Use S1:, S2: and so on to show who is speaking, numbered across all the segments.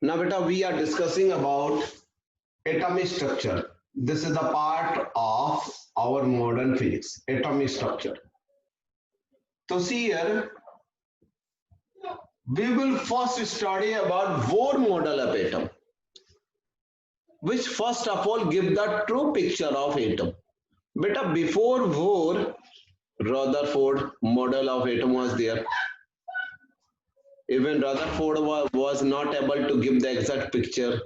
S1: Now beta, we are discussing about atomic structure. This is the part of our modern physics, atomic structure. So see here, we will first study about Bohr model of atom, which first of all give the true picture of atom. Beta, before Bohr, Rutherford model of atom was there. Even Rutherford was not able to give the exact picture.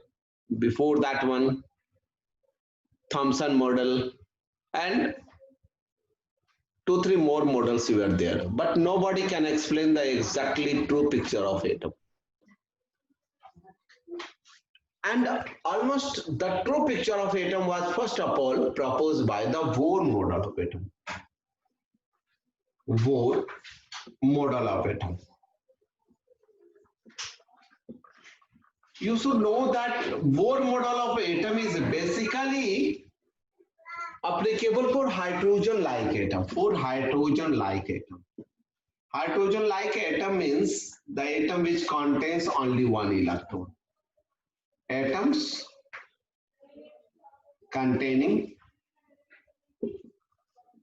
S1: Before that one, Thomson model and 2-3 more models were there, but nobody can explain the exactly true picture of atom. And almost the true picture of atom was first of all proposed by the Bohr model of atom. Bohr model of atom. You should know that Bohr model of atom is basically applicable for hydrogen-like atom. For hydrogen-like atom. Hydrogen-like atom means the atom which contains only one electron. Atoms containing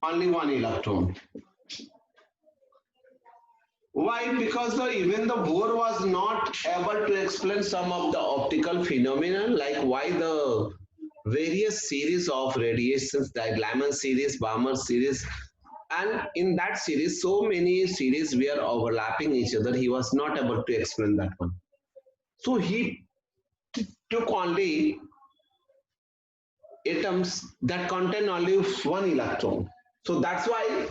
S1: only one electron. Why? Because even the Bohr was not able to explain some of the optical phenomena, like why the various series of radiations, the Lyman series, Balmer series, and in that series, so many series were overlapping each other. He was not able to explain that one. So he took only atoms that contain only one electron. So that's why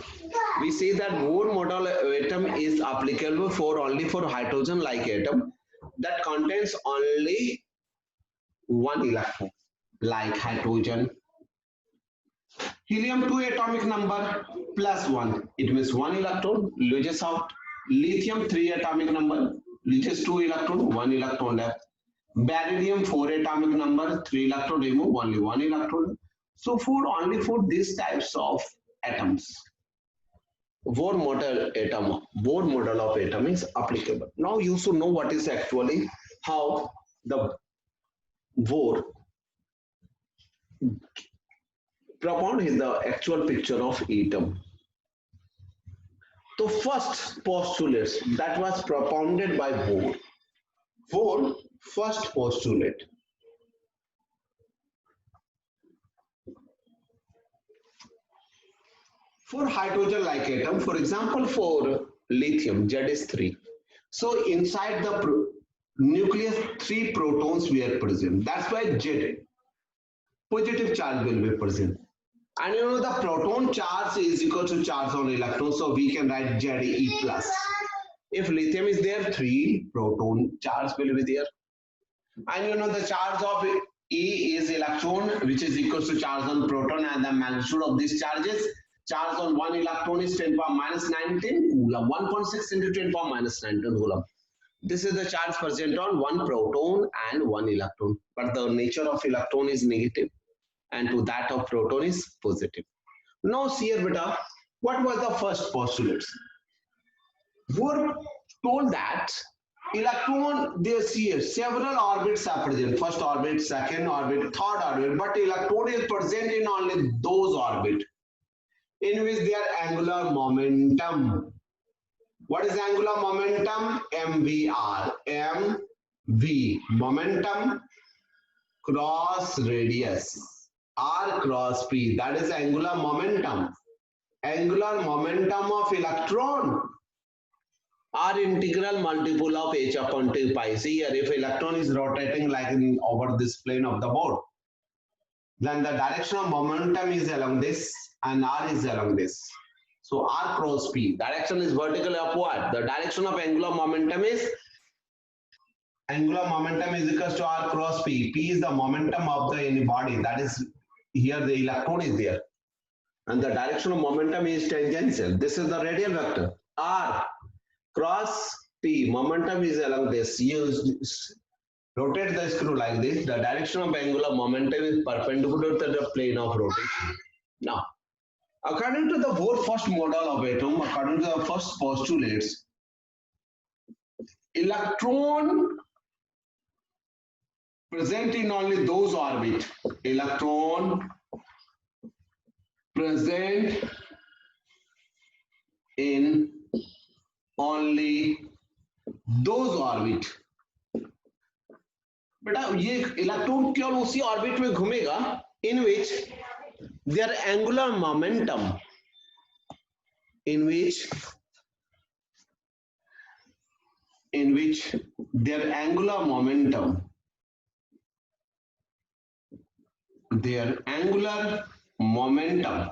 S1: we say that Bohr model atom is applicable for only for hydrogen-like atom that contains only one electron, like hydrogen. Helium-2 atomic number +1, it means one electron, loses out. Lithium-3 atomic number, loses 2 electron, 1 electron left. Barium-4 atomic number, 3 electron remove, only 1 electron. So only for these types of atoms, Bohr model of atom is applicable. Now you should know what is actually how the Bohr propounded the actual picture of atom. The first postulates that was propounded by Bohr. Bohr first postulate. For hydrogen-like atom, for example, for lithium, Z is 3. So inside the nucleus, 3 protons were present. That's why Z, positive charge will be present. And you know the proton charge is equal to charge on electron, so we can write Ze plus. If lithium is there, 3 proton charge will be there. And you know the charge of E is electron, which is equal to charge on proton, and the magnitude of these charges. Charge on 1 electron is 10 power minus 19 coulomb, 1.6 into 10 power minus 19 coulomb. This is the charge present on 1 proton and 1 electron. But the nature of electron is negative and to that of proton is positive. Now see here beta, what was the first postulates? Bohr told that electron, they see here, several orbits are present. First orbit, second orbit, third orbit, but electron is present in only those orbits in which their angular momentum. What is angular momentum? MVR. MV, momentum cross radius. R cross P, that is angular momentum. Angular momentum of electron. R integral multiple of h upon 2 pi. See here, if electron is rotating like over this plane of the board, then the direction of momentum is along this and R is along this. So R cross P, direction is vertically upward. The direction of angular momentum is equals to R cross P. P is the momentum of the any body. That is here the electron is there. And the direction of momentum is tangential. This is the radial vector. R cross P, momentum is along this. You rotate the screw like this. The direction of angular momentum is perpendicular to the plane of rotation. Now, according to the Bohr first model of atom, according to the first postulates, electron present in only those orbit. Electron present in only those orbit. बेटा ये electron केवल उसी orbit में घूमेगा in which their angular momentum their angular momentum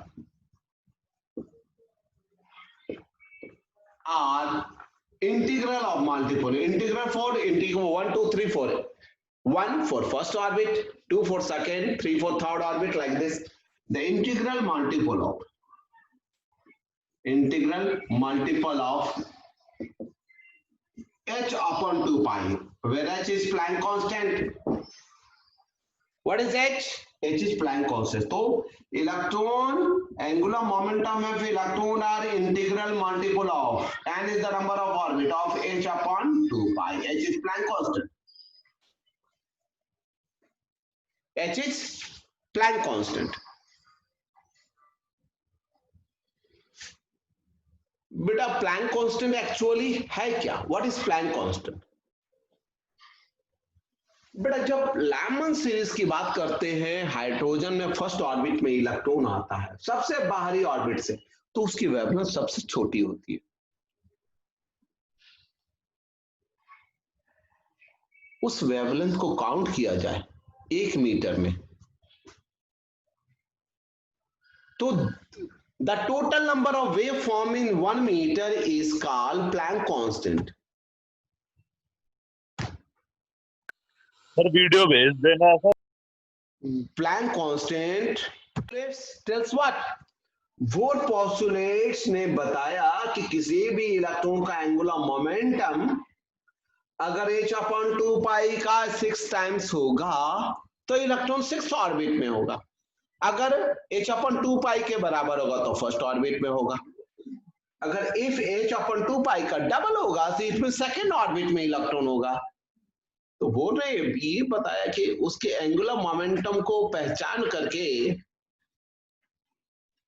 S1: are integral of multiple. Integral for integral 1, 2, 3, 4. 1 for first orbit, 2 for second, 3 for third orbit, like this. The integral multiple of h upon 2 pi, where h is Planck constant. What is h? H is Planck constant. So electron angular momentum of electron are integral multiple of n is the number of orbit of h upon 2 pi. H is Planck constant. H is Planck constant. बेटा Planck constant actually है क्या? What is Planck constant? बेटा जब lamin series की बात करते हैं, hydrogen में फर्स्ट ऑर्बिट में इलेक्ट्रॉन आता है सबसे बाहरी ऑर्बिट से, तो उसकी वेवलेंथ सबसे छोटी होती है. उस वेवलेंथ को काउंट किया जाए 1 मीटर में, तो the total number of waveform in 1 meter is called Planck constant.
S2: Sir video भेज देना sir.
S1: Planck constant tells what? Bohr postulates ने बताया कि किसी भी इलेक्ट्रॉन का एंगुलर मोमेंटम अगर h upon 2 पाई का 6 टाइम्स होगा तो इलेक्ट्रॉन 6th ऑर्बिट में होगा. अगर h upon 2 पाई के बराबर होगा तो फर्स्ट ऑर्बिट में होगा. अगर इफ h upon 2 पाई का डबल होगा तो इसमें सेकेंड ऑर्बिट में इलेक्ट्रॉन होगा. तो बोल रहे ये बताया कि उसके एंगुलर मोमेंटम को पहचान करके,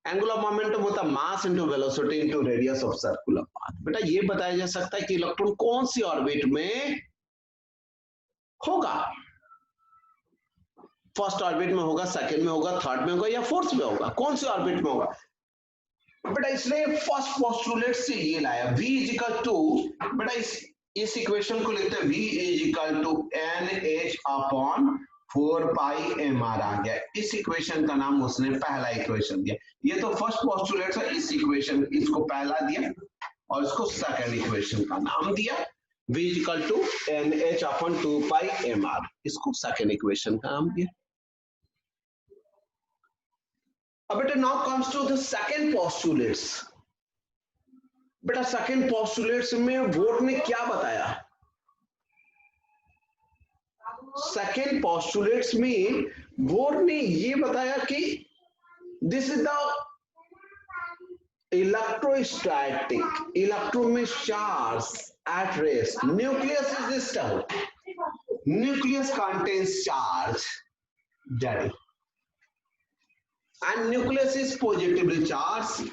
S1: एंगुलर मोमेंटम होता mass into velocity into radius of circular path. बेटा ये बताया जा सकता है कि इलेक्ट्रॉन कौन सी ऑर्बिट में होगा. फर्स्ट ऑर्बिट में होगा, सेकंड में होगा, थर्ड में होगा या फोर्थ में होगा, कौन सी ऑर्बिट में होगा. बेटा इसलिए फर्स्ट पोस्टुलेट से ये लाया v इज इक्वल टू, बेटा इस इक्वेशन को लिखते हैं v is equal to nh upon 4 pi mr आ गया. इस इक्वेशन का नाम उसने पहला इक्वेशन दिया. ये तो फर्स्ट पोस्टुलेट है, इस इक्वेशन इसको पहला दिया और इसको सेकंड इक्वेशन का नाम दिया v is equal to nh upon 2 pi mr. इसको सेकंड इक्वेशन का नाम दिया. अब बेटा now comes to the second postulates. बेटा सेकंड पोस्टुलेट्स में बोर ने क्या बताया? सेकंड पोस्टुलेट्स में बोर ने ये बताया कि this is the electrostatic, electron में charge at rest. Nucleus is disturbed. Nucleus contains charge, daddy, and nucleus is positively charged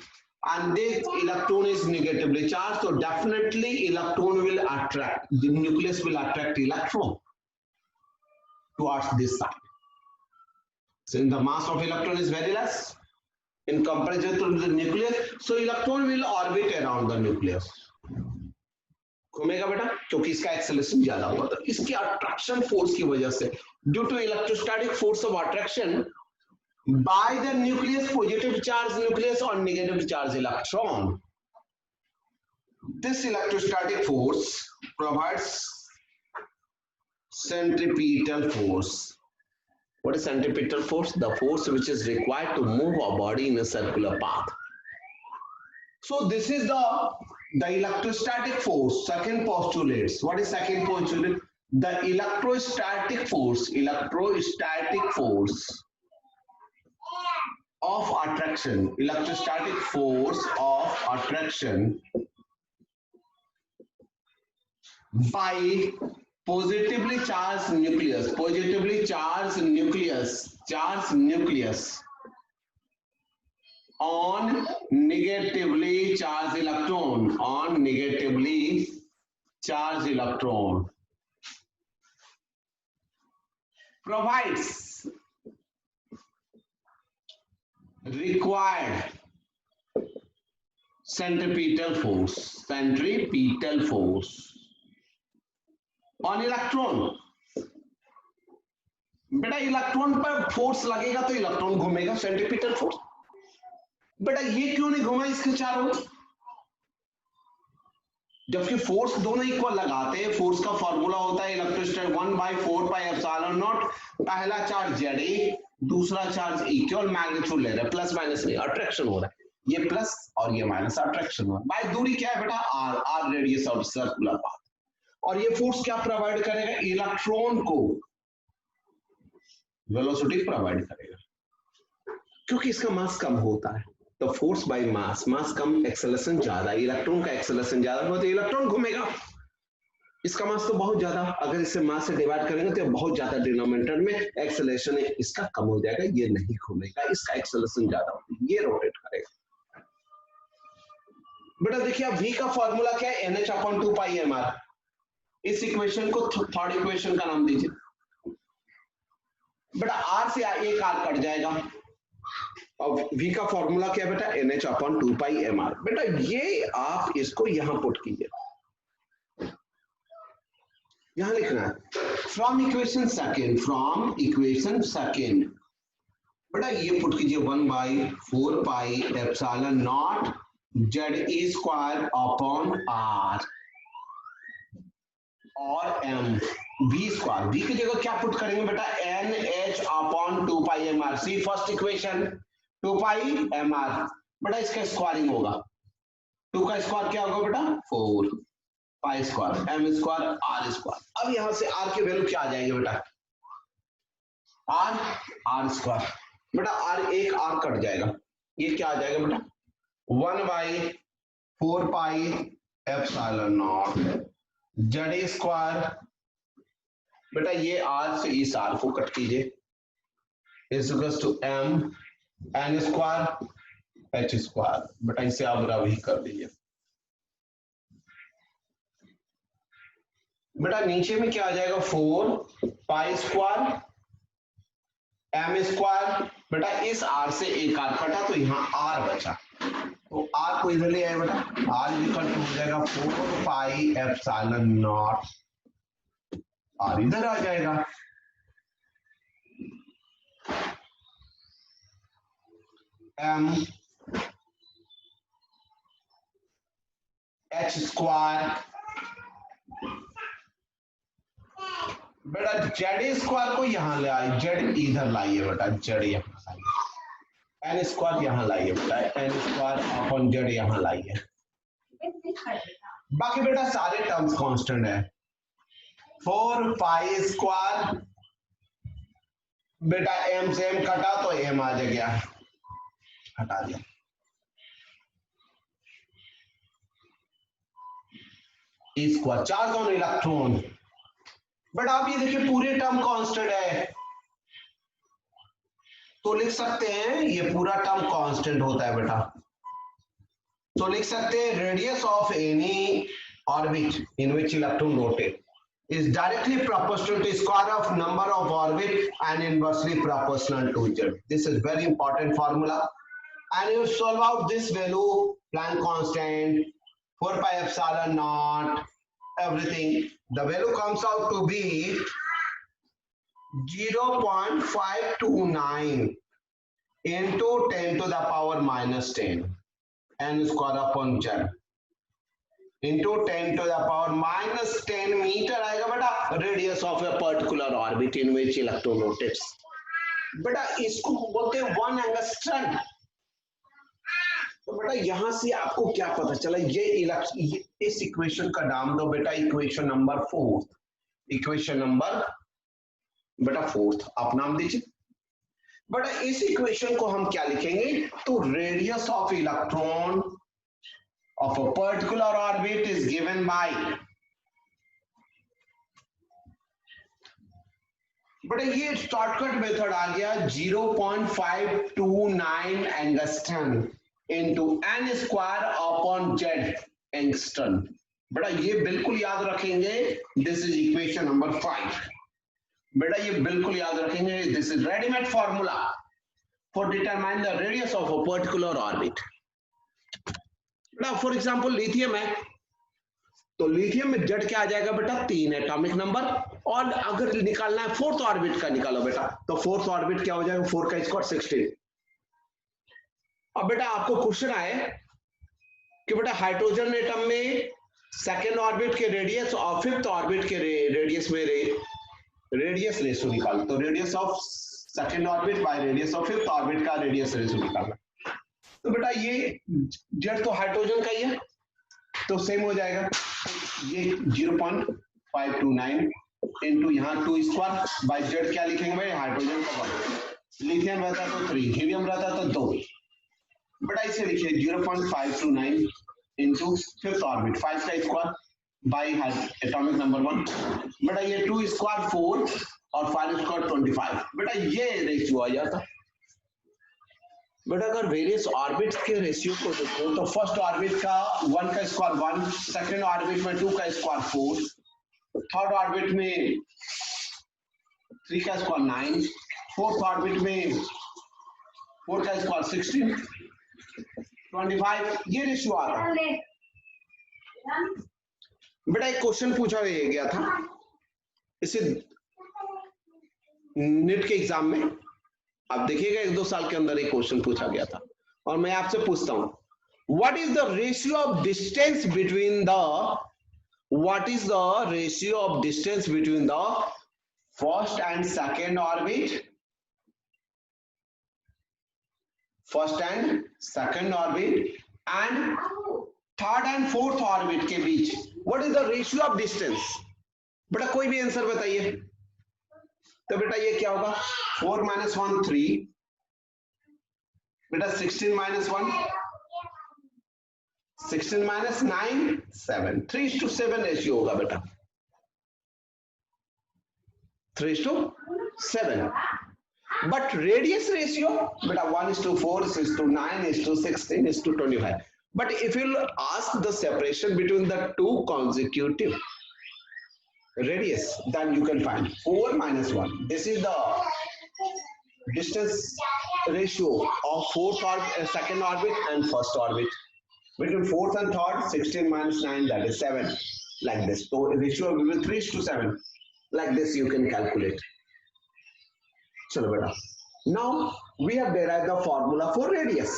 S1: and this electron is negatively charged, so definitely electron will attract, the nucleus will attract electron towards this side. Since the mass of electron is very less in comparison to the nucleus, so electron will orbit around the nucleus. घूमेगा बेटा क्योंकि इसका acceleration ज्यादा होगा. तो इसकी attraction force की वजह से, due to electrostatic force of attraction by the nucleus, positive charge nucleus or negative charge electron, this electrostatic force provides centripetal force. What is centripetal force? The force which is required to move a body in a circular path. So this is the electrostatic force. Second postulates. What is second postulate? The electrostatic force of attraction, electrostatic force of attraction by positively charged nucleus, charged nucleus on negatively charged electron, provides required centripetal force on electron. बेटा electron पर force लगेगा तो electron घूमेगा, centripetal force. बेटा ये क्यों नहीं घूमा इसके चारों, जबकि फोर्स दोनों इक्वल लगाते हैं। फोर्स का फॉर्मूला होता है इलेक्ट्रोस्टैटिक 1/4πε0, पहला चार्ज Za, दूसरा चार्ज E केवल मैग्नीट्यूड ले रहा है, प्लस माइनस नहीं, अट्रैक्शन हो रहा है, ये प्लस और ये माइनस, अट्रैक्शन हो रहा है। भाई दूरी क्या है बेटा, r radius of circular path. और ये फोर्स क्या प्रोवाइड करेगा, इलेक्ट्रॉन को वेलोसिटी प्रोवाइड करेगा, क्योंकि इसका मास कम होता है। तो force by mass come, acceleration ज्यादा, इलेक्ट्रॉन का एक्सेलरेशन ज्यादा होता है, इलेक्ट्रॉन घूमेगा। इसका मास तो बहुत ज्यादा, अगर इसे मास से डिवाइड करेंगे तो बहुत ज्यादा, डिनोमिनेटर में एक्सेलरेशन इसका कम हो जाएगा, ये नहीं घूमेगा, इसका एक्सेलरेशन ज्यादा होता है, ये रोटेट करेगा। बेटा देखिए v का फॉर्मूला क्या है, NH/2πmr। इस इक्वेशन को थर्ड इक्वेशन का नाम दीजिए। बेटा r से एक r कट जाएगा, और v का फॉर्मूला क्या है बेटा, NH/2πmr। बेटा ये आप इसको यहां पुट कीजिए, यहां लिखना है फ्रॉम इक्वेशन सेकेंड। बेटा ये पुट कीजिए 1/4πε0 Ze² अपॉन r और m v²। v की जगह क्या पुट करेंगे बेटा, NH/2πmr। सी फर्स्ट इक्वेशन 2πmr। बेटा इसका स्क्वायरिंग होगा, 2 का स्क्वायर क्या होगा बेटा, 4 π² m² r²। अब यहां से r की वैल्यू क्या आ जाएगी बेटा, r²। बेटा एक r कट जाएगा, ये क्या आ जाएगा बेटा, 1/4πε0 Ze²। बेटा ये r से इस r को कट कीजिए, is to m n² h²। बेटा इसे आप रवि कर दीजिए। बेटा नीचे में क्या आ जाएगा, 4π² m²। बेटा इस r से एक r कटा तो यहाँ r बचा, तो r को इधर ले आए बेटा, r इक्वल टू हो जाएगा 4πε0, r इधर आ जाएगा, m h²। बेटा Ze² को यहां ले आए, z इधर लाइए बेटा, z यहां लाइए, n² यहां लाइए बेटा, n² अपॉन z यहां लाइए। बाकी बेटा सारे टर्म्स कांस्टेंट है। 4π², बेटा m से m कटा तो m आ गया, हटा दिया। E², charge on electron. But आप ये देखिए पूरे टर्म कांस्टेंट है, तो लिख सकते हैं ये पूरा टर्म कांस्टेंट होता है बेटा, तो लिख सकते हैं radius of any orbit in which electron rotate is directly proportional to square of number of orbit and inversely proportional to z. This is very important formula, and you solve out this value, Planck constant, 4πε0, everything. The value comes out to be 0.529 into 10 to the power minus 10 n square upon z into 10 to the power minus 10 meter आएगा बेटा, radius of a particular orbit in which electron rotates। बेटा इसको बोलते हैं 1 angstrom. तो बेटा यहां से आपको क्या पता चला, ये इस इक्वेशन का नाम दो बेटा इक्वेशन नंबर 4, इक्वेशन नंबर बेटा 4 आप नाम दीजिए। बेटा इस इक्वेशन को हम क्या लिखेंगे, तो radius of electron of a particular orbit is given by but ये शॉर्टकट मेथड आ गया 0.529 angstrom into N square upon Z angstrom. बेटा ये बिल्कुल याद रखेंगे, दिस इज इक्वेशन नंबर 5। बेटा ये बिल्कुल याद रखेंगे, this is readymade formula for determine the radius of a particular orbit. बेटा फॉर एग्जांपल लिथियम है, तो लिथियम में जेड क्या आ जाएगा बेटा 3 एटॉमिक नंबर, और अगर निकालना है फोर्थ ऑर्बिट का निकालो बेटा, तो फोर्थ ऑर्बिट क्या हो जाएगा 4 का स्क्वायर 16। अब बेटा आपको क्वेश्चन आए कि बेटा हाइड्रोजन एटम में सेकेंड ऑर्बिट के रेडियस और फिफ्थ ऑर्बिट के रेडियस में रेडियस रेशियो निकालो, तो radius of second orbit by radius of fifth orbit का रेडियस रेशियो निकालना। तो बेटा ये जेड तो हाइड्रोजन का ही है, तो सेम हो जाएगा, ये 0.529 इंटू यहाँ 2 स्क्वायर बाय जेड क्या लिखेंगे भाई, हाइड्रोजन का 1, लिथियम रहता तो 3, हीलियम रहता तो 2। बेटा इसे लिखिए 0.529 इंटू फिफ्थ ऑर्बिट 5 का स्क्वायर बाय एटॉमिक नंबर 1। बेटा ये 2 स्क्वायर 4 और 5 स्क्वायर 25। बेटा ये रेशियो आ जाता। बेटा अगर वेरियस ऑर्बिट्स के रेशियो को देखो तो फर्स्ट ऑर्बिट का 1 का स्क्वायर 1, सेकेंड ऑर्बिट में 2 का स्क्वायर 4, थर्ड ऑर्बिट में 3 का स्क्वायर 9, फोर्थ ऑर्बिट में 4 का स्क्वायर 16, 25, ये रेशियो आ रहा है। बेटा एक क्वेश्चन पूछा गया था इसे नीट के एग्जाम में, आप देखिएगा 1-2 साल के अंदर एक क्वेश्चन पूछा गया था, और मैं आपसे पूछता हूं what is the ratio of distance between the first and second orbit, and third and fourth orbit के बीच, what is the ratio of distance. बेटा कोई भी आंसर बताइए। तो बेटा ये क्या होगा, 4 - 1 3, बेटा 16 - 1 16 - 9 7, 3:7 रेशियो होगा बेटा, 3:7। बट रेडियस रेशियो बेटा 1:4 9 16 25। But if you ask the separation between the two consecutive radius, then you can find 4 - 1. This is the distance ratio of fourth orbit, second orbit and first orbit. Between fourth and third, 16 - 9, that is 7. Like this. So ratio will be 3:7. Like this you can calculate. Chalo beta. Now we have derived the formula for radius.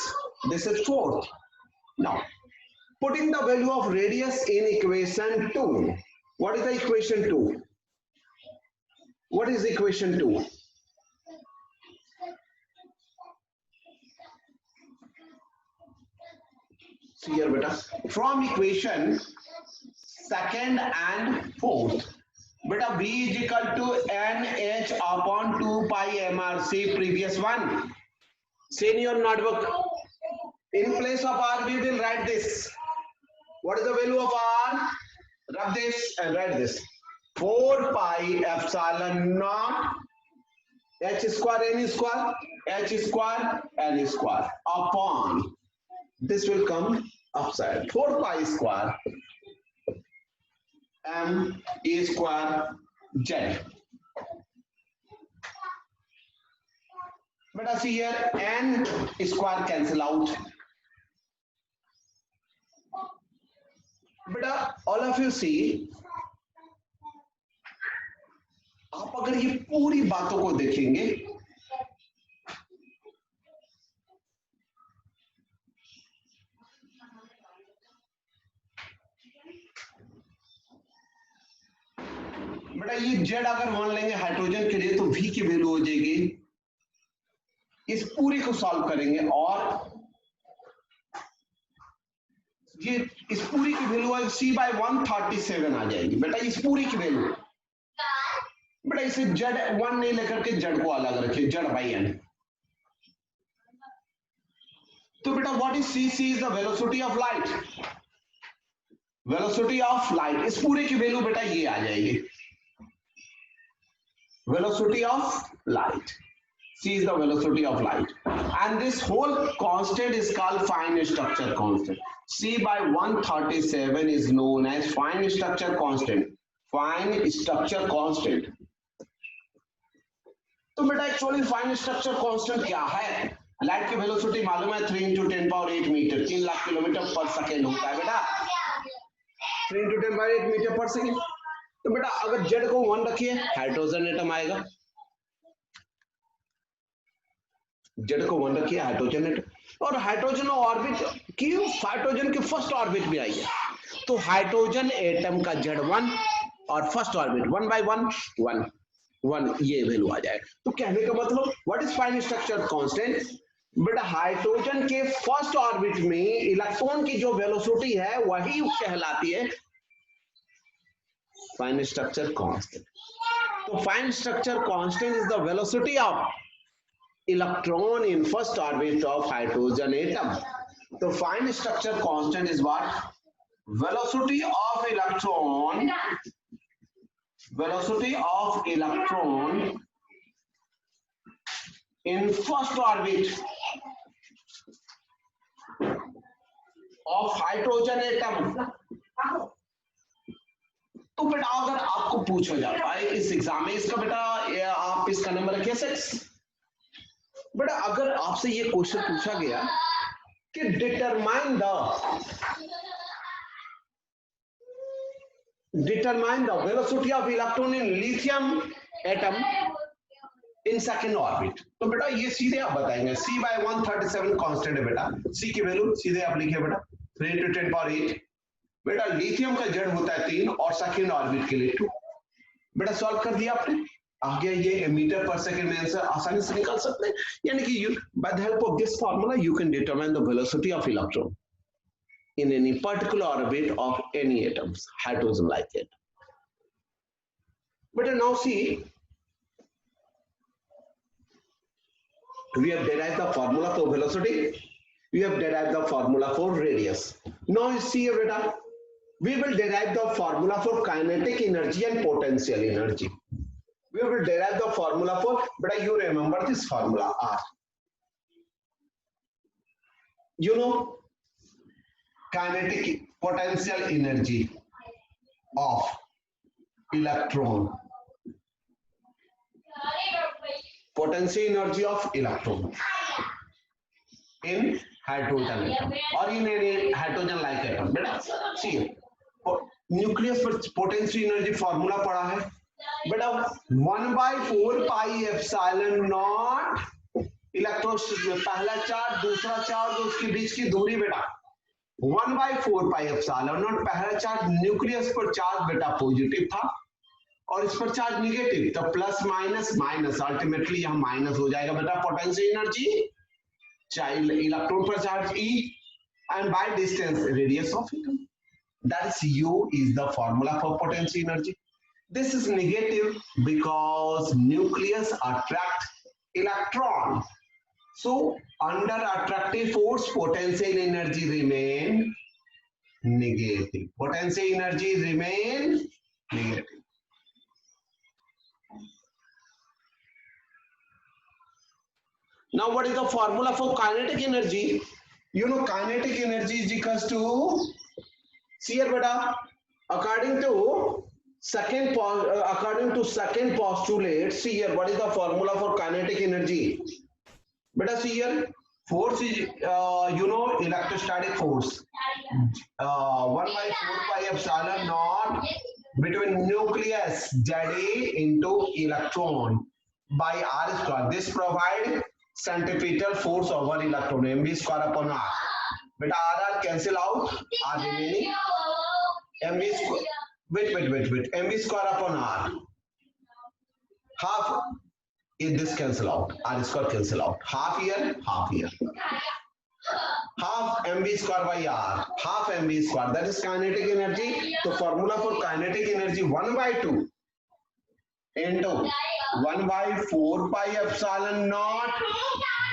S1: This is fourth. Now, putting the value of radius in equation 2. What is the equation 2? What is equation 2? See here, beta. From equation second and fourth, beta V is equal to NH upon 2 pi MRC previous one. See in your notebook. In place of R, we will write this. What is the value of R? Rub this and write this. 4 pi epsilon naught H square N square H square N square upon, this will come upside, 4 pi square M E square Z. But I see here N square cancel out. बेटा all of you see, आप अगर ये पूरी बातों को देखेंगे, बेटा ये जेड अगर मान लेंगे हाइड्रोजन के लिए तो V की वैल्यू हो जाएगी, इस पूरी को सॉल्व करेंगे और ये इस पूरी की वैल्यू C/137 आ जाएगी। बेटा इस पूरी की वैल्यू, बेटा इसे Z1 नहीं लेकर के Z को अलग रखिए, Z/N। तो बेटा what is C? C is the velocity of light, velocity of light. इस पूरे की वैल्यू बेटा ये आ जाएगी, velocity of light. C is the velocity of light. And this whole constant is called fine structure constant. C by 137 is known as fine structure constant. Fine structure constant. तो बेटा actually fine structure constant क्या है? Light की velocity मालूम है 3 × 10⁸ metre, 3 lakh kilometre पर second होता है बेटा, 3 × 10⁸ मीटर पर सेकेंड। तो बेटा अगर जेड को 1 रखिए हाइड्रोजन एटम आएगा, जेड को 1 रखिए हाइड्रोजन एटम, और हाइड्रोजन ऑर्बिट की हाइड्रोजन की फर्स्ट ऑर्बिट भी आई है, तो हाइड्रोजन एटम का जेड 1 और फर्स्ट ऑर्बिट 1 by 1 1 1 ये वैल्यू आ जाएगा। तो कहने का मतलब what is fine structure constant? बेटा हाइड्रोजन के फर्स्ट ऑर्बिट में इलेक्ट्रॉन की जो वेलोसिटी है वही कहलाती है फाइन स्ट्रक्चर कांस्टेंट। तो fine structure constant is the velocity of electron in first orbit of hydrogen atom. तो fine structure constant is what? Velocity of electron, velocity of electron in first orbit of hydrogen atom। तो बेटा अगर आपको पूछा जाता है इस exam में, इसका बेटा आप इसका नंबर रखिए 6। बेटा अगर आपसे ये क्वेश्चन पूछा गया कि determine the velocity of electron in lithium atom in second orbit, तो बेटा ये सीधे आप बताएंगे। C by 137 कांस्टेंट है बेटा, C की वैल्यू सीधे आप लिखिए बेटा 3 × 10⁸। बेटा लिथियम का जेड होता है 3 और सेकंड ऑर्बिट के लिए 2। बेटा सॉल्व कर दिया आपने, आ गया ये मीटर पर सेकंड में आंसर आसानी से निकाल सकते हैं। यानी कि you by the help of this formula you can determine the velocity of electron in any particular orbit of any atoms, hydrogen like it. But now see, we have derived the formula for velocity, we have derived the formula for radius. Now you see beta, we will derive the formula for kinetic energy and potential energy. We will derive the formula for, beta you remember this formula R. You know, kinetic potential energy of electron, potential energy of electron in hydrogen atom or in any hydrogen like atom। बेटा see nucleus पर potential energy formula पढ़ा है बेटा 1/4πε0 electron, पहला charge दूसरा charge उसके बीच की दूरी बेटा 1/4πε0। पहला चार्ज न्यूक्लियस पर चार्ज बेटा पॉजिटिव था और इस पर चार्ज निगेटिव, तो प्लस माइनस माइनस अल्टीमेटली यहां माइनस हो जाएगा बेटा पोटेंशियल एनर्जी, चाहे इलेक्ट्रॉन पर charge E and by distance radius of atom, that is U is the formula for potential energy। This is negative because nucleus attract electron, so under attractive force potential energy remain negative, potential energy remain negative। Now what is the formula for kinetic energy? You know kinetic energy is equals to, see here beta, according to second postulate, see here what is the formula for kinetic energy? Beta see here, force is you know electrostatic force 1/4πε0 between nucleus Ze into electron by R square. This provide centripetal force over electron, mv square upon R। beta R cancel out, R remaining mv square, wait mv square upon R, half is this cancel out, R square cancel out, half here half mv square by R, half mv square, that is kinetic energy। तो formula for kinetic energy 1/2 into 1/4πε0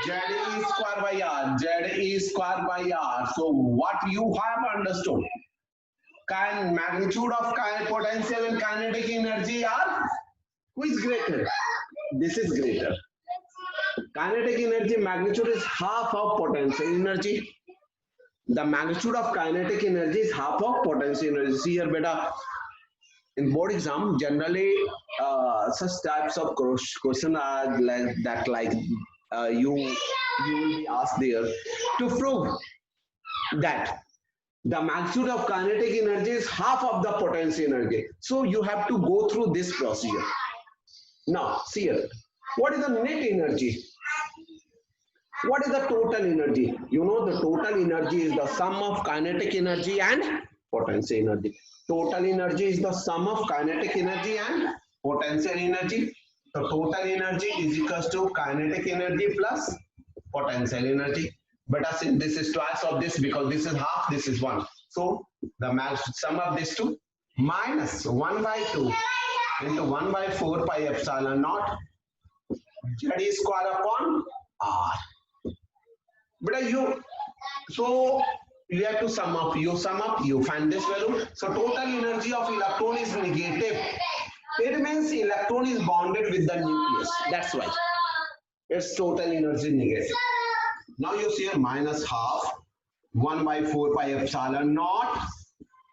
S1: ZE square by R, ZE square by R। So what you have understood, magnitude of potential and kinetic energy are Who is greater? This is greater. Kinetic energy magnitude is half of potential energy. The magnitude of kinetic energy is half of potential energy. See here, beta. In board exam, generally such types of question are like that. You will be asked there to prove that the magnitude of kinetic energy is half of the potential energy. So you have to go through this procedure. Now, see here. What is the net energy? What is the total energy? You know, the total energy is the sum of kinetic energy and potential energy. Total energy is the sum of kinetic energy and potential energy. So total energy is equals to kinetic energy plus potential energy. But since this is twice of this, because this is half, this is 1. So the sum of these two minus 1 by 2 into 1 by 4 pi epsilon naught Z square upon R. But so you have to sum up, you find this value. So total energy of electron is negative. It means electron is bonded with the nucleus. That's why its total energy negative. Now you see minus half 1 by 4 pi epsilon naught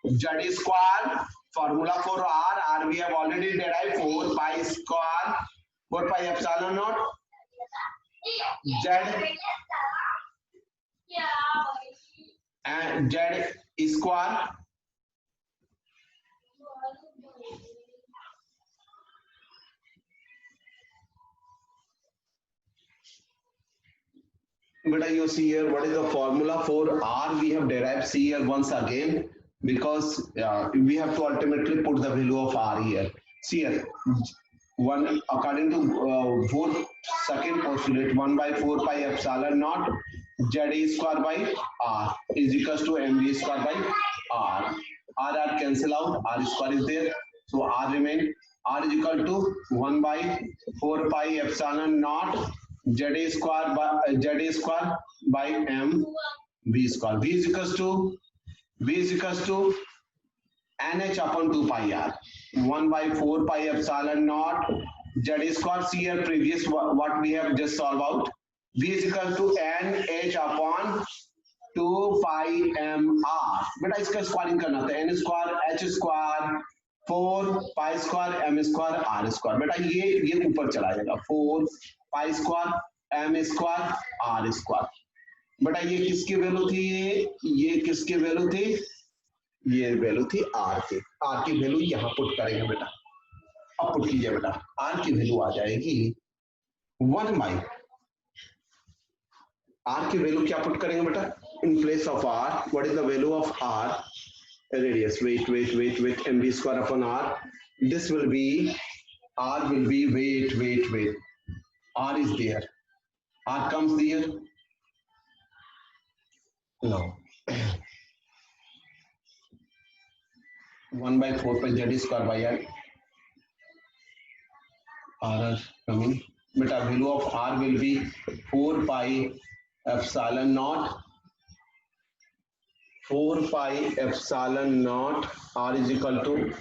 S1: Z square. Formula for R we have already derived 4 pi square 4 pi epsilon naught Z and Z square but you see here what is the formula for R we have derived. See here once again, because we have to ultimately put the value of R here. See here, one according to fourth second postulate 1 by 4 pi epsilon naught Z square by R is equals to mv square by R. R cancel out, R square is there, so R remain. R is equal to 1 by 4 pi epsilon naught Z square by m v square. V is equals to nh upon 2 pi r. 1 by 4 pi epsilon naught Z square. See here previous what we have just solved out. V is equal to nh upon 2 pi m r. बेटा इसका squaring करना था, n square h square 4 pi square m square r square. बेटा ये ऊपर चला जाएगा 4 pi square m square r square. बेटा ये किसकी वैल्यू थी? ये किसकी वैल्यू थी? ये वैल्यू थी r की. r की वैल्यू यहाँ पुट करेंगे बेटा. अब पुट कीजिए बेटा. r की वैल्यू आ जाएगी 1 बाई r की वैल्यू क्या पुट करेंगे बेटा? In place of r, what is the value of r? Radius. Wait. mv square upon r. This will be r will be wait. R is there. R comes there. No. 1 by 4 pi z square by r. R coming. But the value of r will be 4 pi epsilon naught. 4 pi epsilon naught r is equal to,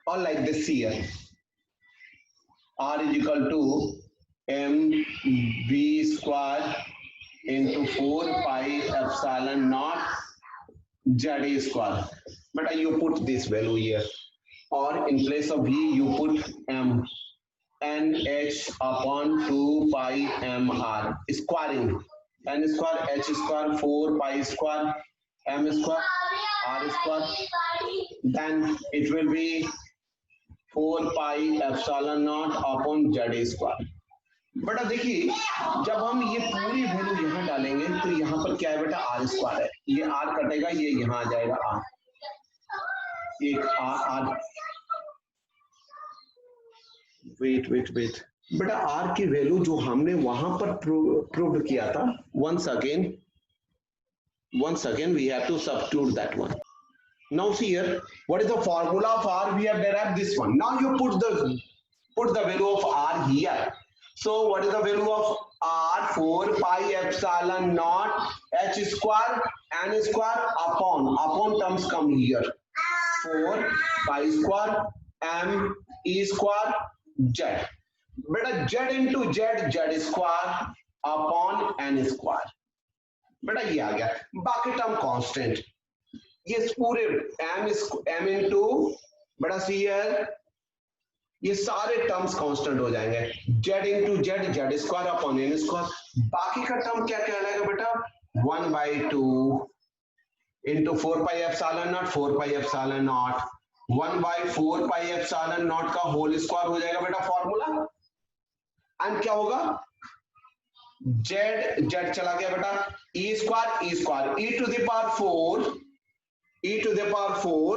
S1: or like this here, r is equal to mv square into 4 pi epsilon naught z square. But you put this value here, or in place of v you put m nh upon 2 pi mr squaring. N square h square 4 pi square m square r square, then it will be 4 pi epsilon naught upon z square. बेटा देखिए जब हम ये पूरी value यहाँ डालेंगे तो यहाँ पर क्या है बेटा? r स्क्वायर है. ये r कटेगा, ये यहाँ आ जाएगा r. एक r वेट बेटा r की वैल्यू जो हमने वहां पर प्रूव किया था, once again we have to substitute that one. Now see here, what is the formula of r? We have derived this one. Now you put the value of r here. So what is the value of r? 4 pi epsilon naught h square n square upon terms come here. 4 pi square m e square Z. बेटा Z into Z, Z square upon N square. बेटा ये आ गया, बाकी term constant, ये पूरे M into बेटा सी है, ये सारे टर्म्स कांस्टेंट हो जाएंगे, Z into Z, Z square upon N square. बाकी का टर्म क्या कहलाएगा बेटा, 1/2 into 4 pi epsilon naught, 4 pi epsilon naught, 1/4 pi epsilon naught का होल स्क्वायर हो जाएगा बेटा फॉर्मूला। एंड क्या होगा, Z Z चला गया बेटा, E square e to the power 4, e to the power 4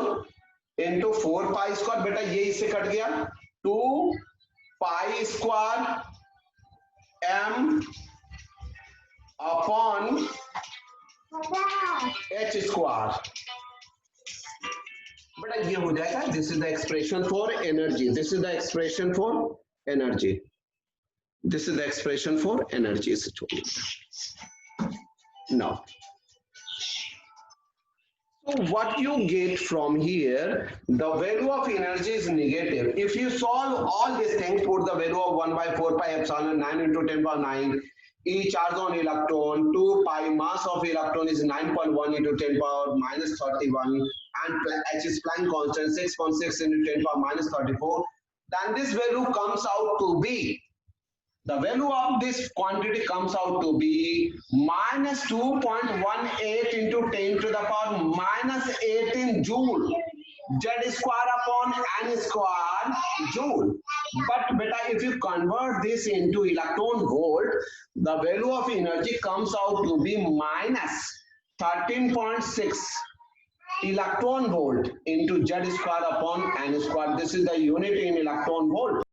S1: into 4 pi square, बेटा ये इससे कट गया, 2 pi square m upon h square. बेटा ये हो जाएगा, this is the expression for energy, this is the expression for energy, this is the expression for energy situation. Now so what you get from here, the value of energy is negative. If you solve all these things, put the value of 1/4 pi epsilon 9 into 10 power 9, E charge on electron, 2 pi mass of electron is 9.1 into 10 power minus 31, and H is Planck constant 6.6 into 10 power minus 34, then this value comes out to be, the value of this quantity comes out to be minus 2.18 into 10 to the power minus 18 joule, Z square upon N square joule. But beta, if you convert this into electron volt, the value of energy comes out to be minus 13.6 electron volt into Z square upon N square. This is the unit in electron volt.